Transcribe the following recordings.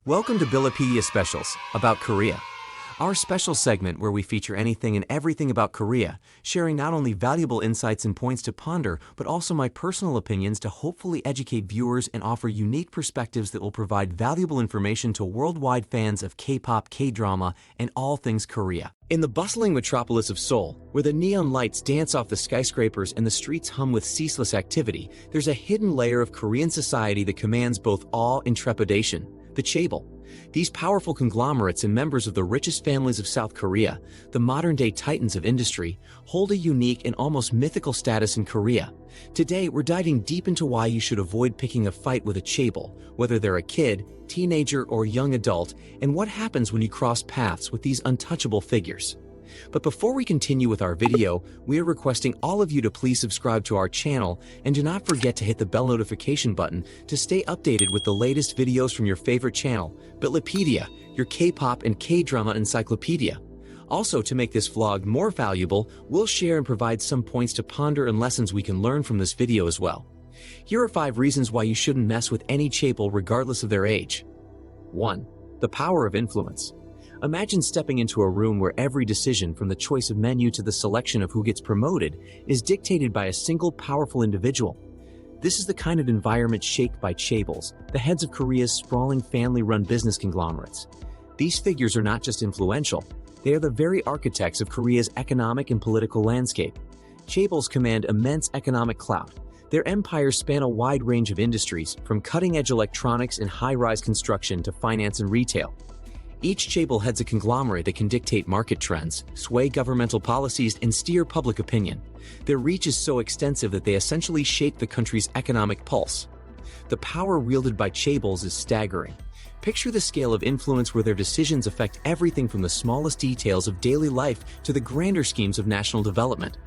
Welcome to Billipedia Specials about Korea, our special segment where we feature anything and everything about Korea, sharing not only valuable insights and points to ponder, but also my personal opinions to hopefully educate viewers and offer unique perspectives that will provide valuable information to worldwide fans of K-pop, K-drama, and all things Korea. In the bustling metropolis of Seoul, where the neon lights dance off the skyscrapers and the streets hum with ceaseless activity, there's a hidden layer of Korean society that commands both awe and trepidation. The Chaebol. These powerful conglomerates and members of the richest families of South Korea, the modern-day titans of industry, hold a unique and almost mythical status in Korea. Today, we're diving deep into why you should avoid picking a fight with a Chaebol, whether they're a kid, teenager, or young adult, and what happens when you cross paths with these untouchable figures. But before we continue with our video, we are requesting all of you to please subscribe to our channel and do not forget to hit the bell notification button to stay updated with the latest videos from your favorite channel, Billipedia, your K-pop and K-drama encyclopedia. Also, to make this vlog more valuable, we'll share and provide some points to ponder and lessons we can learn from this video as well. Here are 5 reasons why you shouldn't mess with any Chaebol regardless of their age. 1. The power of influence. Imagine stepping into a room where every decision, from the choice of menu to the selection of who gets promoted, is dictated by a single powerful individual. This is the kind of environment shaped by Chaebols, the heads of Korea's sprawling family-run business conglomerates. These figures are not just influential, they are the very architects of Korea's economic and political landscape. Chaebols command immense economic clout. Their empires span a wide range of industries, from cutting-edge electronics and high-rise construction to finance and retail. Each Chaebol heads a conglomerate that can dictate market trends, sway governmental policies, and steer public opinion. Their reach is so extensive that they essentially shape the country's economic pulse. The power wielded by Chaebols is staggering. Picture the scale of influence where their decisions affect everything from the smallest details of daily life to the grander schemes of national development.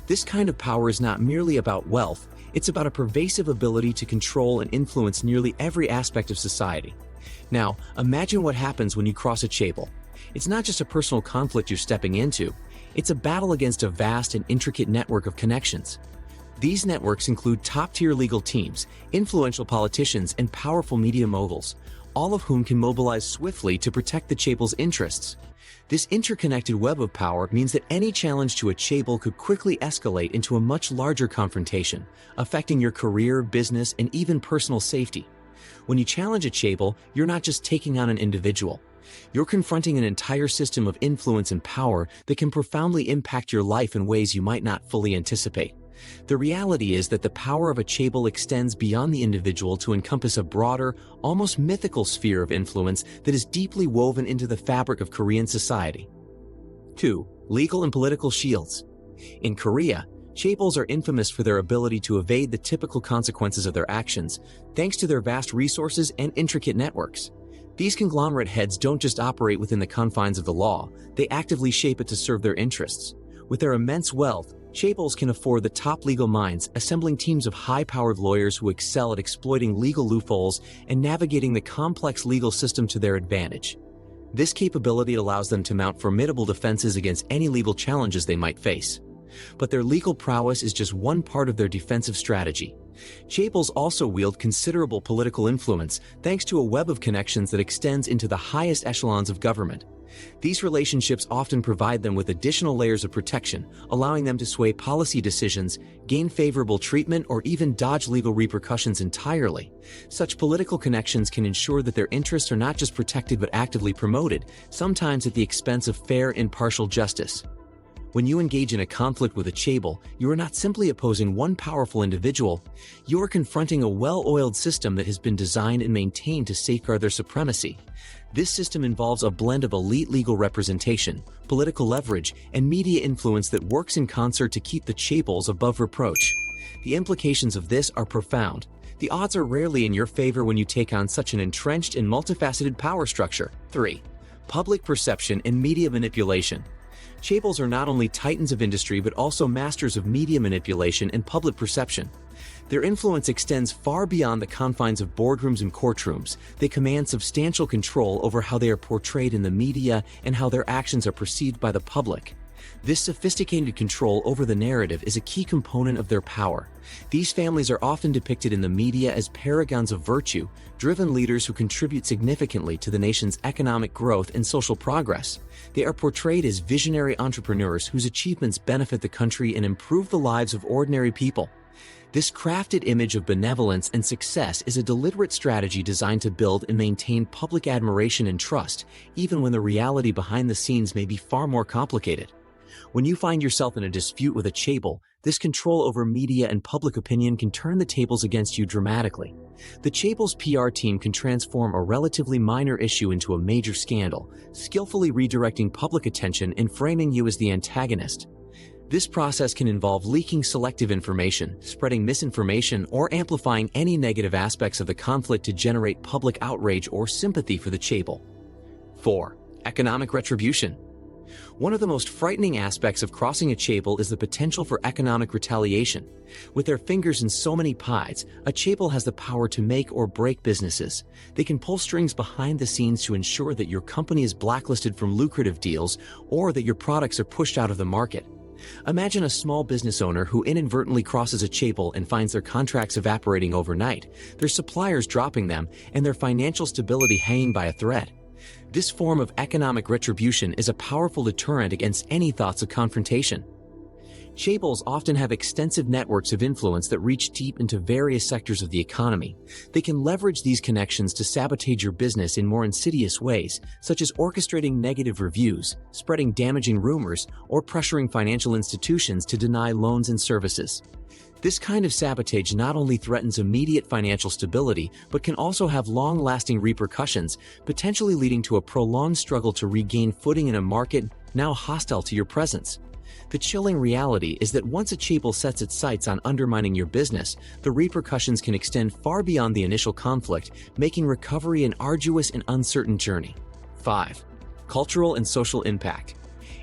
This kind of power is not merely about wealth, it's about a pervasive ability to control and influence nearly every aspect of society. Now, imagine what happens when you cross a Chaebol. It's not just a personal conflict you're stepping into, it's a battle against a vast and intricate network of connections. These networks include top-tier legal teams, influential politicians, and powerful media moguls, all of whom can mobilize swiftly to protect the Chaebol's interests. This interconnected web of power means that any challenge to a Chaebol could quickly escalate into a much larger confrontation, affecting your career, business, and even personal safety. When you challenge a Chaebol, you're not just taking on an individual. You're confronting an entire system of influence and power that can profoundly impact your life in ways you might not fully anticipate. The reality is that the power of a Chaebol extends beyond the individual to encompass a broader, almost mythical sphere of influence that is deeply woven into the fabric of Korean society. 2. Legal and political shields. In Korea, Chaebols are infamous for their ability to evade the typical consequences of their actions, thanks to their vast resources and intricate networks. These conglomerate heads don't just operate within the confines of the law, they actively shape it to serve their interests. With their immense wealth, Chaebols can afford the top legal minds, assembling teams of high-powered lawyers who excel at exploiting legal loopholes and navigating the complex legal system to their advantage. This capability allows them to mount formidable defenses against any legal challenges they might face. But their legal prowess is just one part of their defensive strategy. Chaebols also wield considerable political influence thanks to a web of connections that extends into the highest echelons of government. These relationships often provide them with additional layers of protection, allowing them to sway policy decisions, gain favorable treatment, or even dodge legal repercussions entirely. Such political connections can ensure that their interests are not just protected but actively promoted, sometimes at the expense of fair, impartial justice. When you engage in a conflict with a Chaebol, you are not simply opposing one powerful individual, you are confronting a well-oiled system that has been designed and maintained to safeguard their supremacy. This system involves a blend of elite legal representation, political leverage, and media influence that works in concert to keep the Chaebols above reproach. The implications of this are profound. The odds are rarely in your favor when you take on such an entrenched and multifaceted power structure. 3. Public perception and media manipulation. Chaebols are not only titans of industry but also masters of media manipulation and public perception. Their influence extends far beyond the confines of boardrooms and courtrooms. They command substantial control over how they are portrayed in the media and how their actions are perceived by the public. This sophisticated control over the narrative is a key component of their power. These families are often depicted in the media as paragons of virtue, driven leaders who contribute significantly to the nation's economic growth and social progress. They are portrayed as visionary entrepreneurs whose achievements benefit the country and improve the lives of ordinary people. This crafted image of benevolence and success is a deliberate strategy designed to build and maintain public admiration and trust, even when the reality behind the scenes may be far more complicated. When you find yourself in a dispute with a Chaebol, this control over media and public opinion can turn the tables against you dramatically. The Chaebol's PR team can transform a relatively minor issue into a major scandal, skillfully redirecting public attention and framing you as the antagonist. This process can involve leaking selective information, spreading misinformation, or amplifying any negative aspects of the conflict to generate public outrage or sympathy for the Chaebol. 4. Economic retribution. One of the most frightening aspects of crossing a Chaebol is the potential for economic retaliation. With their fingers in so many pies, a Chaebol has the power to make or break businesses. They can pull strings behind the scenes to ensure that your company is blacklisted from lucrative deals or that your products are pushed out of the market. Imagine a small business owner who inadvertently crosses a Chaebol and finds their contracts evaporating overnight, their suppliers dropping them, and their financial stability hanging by a thread. This form of economic retribution is a powerful deterrent against any thoughts of confrontation. Chaebols often have extensive networks of influence that reach deep into various sectors of the economy. They can leverage these connections to sabotage your business in more insidious ways, such as orchestrating negative reviews, spreading damaging rumors, or pressuring financial institutions to deny loans and services. This kind of sabotage not only threatens immediate financial stability, but can also have long-lasting repercussions, potentially leading to a prolonged struggle to regain footing in a market now hostile to your presence. The chilling reality is that once a Chaebol sets its sights on undermining your business, the repercussions can extend far beyond the initial conflict, making recovery an arduous and uncertain journey. 5. Cultural and social impact.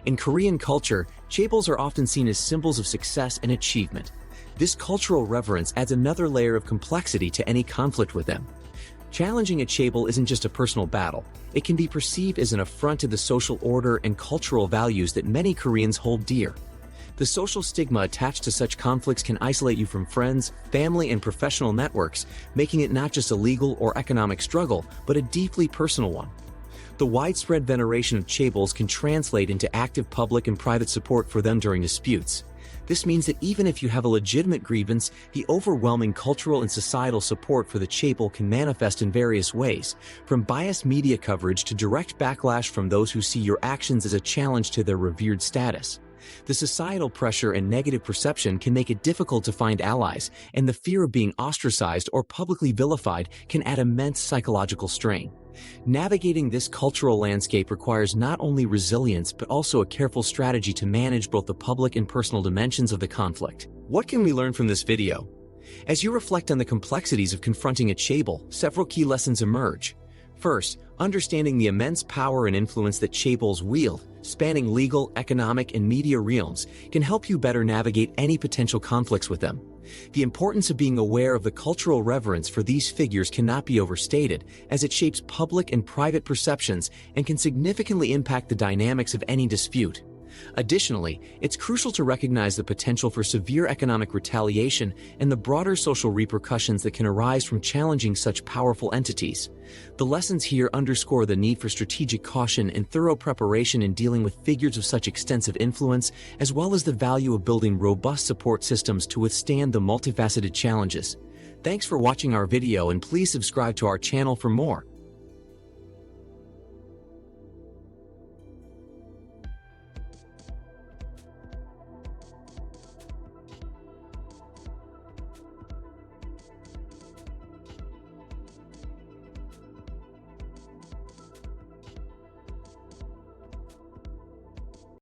In Korean culture, Chaebols are often seen as symbols of success and achievement. This cultural reverence adds another layer of complexity to any conflict with them. Challenging a Chaebol isn't just a personal battle. It can be perceived as an affront to the social order and cultural values that many Koreans hold dear. The social stigma attached to such conflicts can isolate you from friends, family, and professional networks, making it not just a legal or economic struggle, but a deeply personal one. The widespread veneration of Chaebols can translate into active public and private support for them during disputes. This means that even if you have a legitimate grievance, the overwhelming cultural and societal support for the Chaebol can manifest in various ways, from biased media coverage to direct backlash from those who see your actions as a challenge to their revered status. The societal pressure and negative perception can make it difficult to find allies, and the fear of being ostracized or publicly vilified can add immense psychological strain. Navigating this cultural landscape requires not only resilience but also a careful strategy to manage both the public and personal dimensions of the conflict. What can we learn from this video? As you reflect on the complexities of confronting a Chaebol, several key lessons emerge. First, understanding the immense power and influence that Chaebols wield, spanning legal, economic, and media realms, can help you better navigate any potential conflicts with them. The importance of being aware of the cultural reverence for these figures cannot be overstated, as it shapes public and private perceptions and can significantly impact the dynamics of any dispute. Additionally, it's crucial to recognize the potential for severe economic retaliation and the broader social repercussions that can arise from challenging such powerful entities. The lessons here underscore the need for strategic caution and thorough preparation in dealing with figures of such extensive influence, as well as the value of building robust support systems to withstand the multifaceted challenges. Thanks for watching our video, and please subscribe to our channel for more.